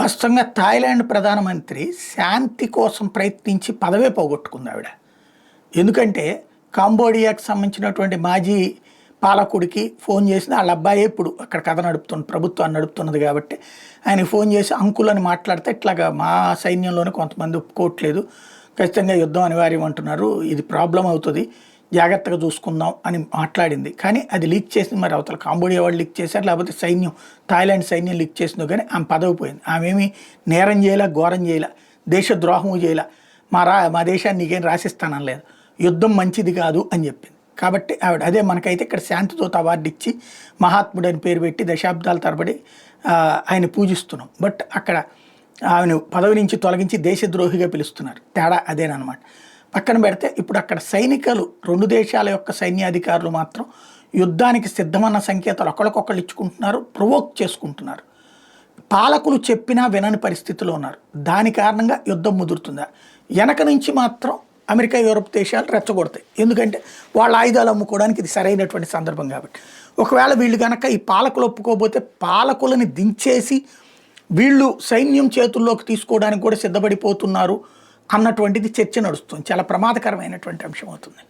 వాస్తవంగా థాయిలాండ్ ప్రధానమంత్రి శాంతి కోసం ప్రయత్నించి పదవే పోగొట్టుకుంది ఆవిడ. ఎందుకంటే కాంబోడియాకి సంబంధించినటువంటి మాజీ పాలకుడికి ఫోన్ చేసింది. వాళ్ళ అబ్బాయే ఇప్పుడు అక్కడ కథ నడుపుతున్న ప్రభుత్వాన్ని నడుపుతున్నది కాబట్టి ఆయనకి ఫోన్ చేసి అంకులని మాట్లాడితే ఇట్లాగా మా సైన్యంలోనే కొంతమంది ఒప్పుకోవట్లేదు, ఖచ్చితంగా యుద్ధం అనివార్యం అంటున్నారు, ఇది ప్రాబ్లం అవుతుంది, జాగ్రత్తగా చూసుకుందాం అని మాట్లాడింది. కానీ అది లీక్ చేసింది మరి అవతల కాంబోడియా వాళ్ళు లీక్ చేశారు, లేకపోతే సైన్యం థాయిలాండ్ సైన్యం లీక్ చేసిందో. కానీ ఆమె పదవి పోయింది. ఆమె ఏమి నేరం చేయలే, ఘోరం చేయలే, దేశద్రోహము చేయలే, మా దేశాన్ని నీకేం రాసిస్తానలేదు, యుద్ధం మంచిది కాదు అని చెప్పింది. కాబట్టి ఆవిడ అదే మనకైతే ఇక్కడ శాంతిదూత అవార్డు ఇచ్చి మహాత్ముడు అని పేరు పెట్టి దశాబ్దాల తరబడి ఆయన పూజిస్తున్నాం. బట్ అక్కడ ఆమెను పదవి నుంచి తొలగించి దేశద్రోహిగా పిలుస్తున్నారు. తేడా అదేనమాట. పక్కన పెడితే ఇప్పుడు అక్కడ సైనికులు, రెండు దేశాల యొక్క సైన్యాధికారులు మాత్రం యుద్ధానికి సిద్ధమన్న సంకేతాలు ఒకరికొకళ్ళు ఇచ్చుకుంటున్నారు, ప్రొవోక్ చేసుకుంటున్నారు. పాలకులు చెప్పినా వినని పరిస్థితిలో ఉన్నారు. దాని కారణంగా యుద్ధం ముదురుతుందా? వెనక నుంచి మాత్రం అమెరికా, యూరప్ దేశాలు రెచ్చగొడతాయి. ఎందుకంటే వాళ్ళ ఆయుధాలు అమ్ముకోవడానికి ఇది సరైనటువంటి సందర్భం కాబట్టి. ఒకవేళ వీళ్ళు కనుక ఈ పాలకులు ఒప్పుకోకపోతే పాలకులని దించేసి వీళ్ళు సైన్యం చేతుల్లోకి తీసుకోవడానికి కూడా సిద్ధపడిపోతున్నారు అన్నటువంటిది చర్చ నడుస్తుంది. చాలా ప్రమాదకరమైనటువంటి అంశం అవుతుంది.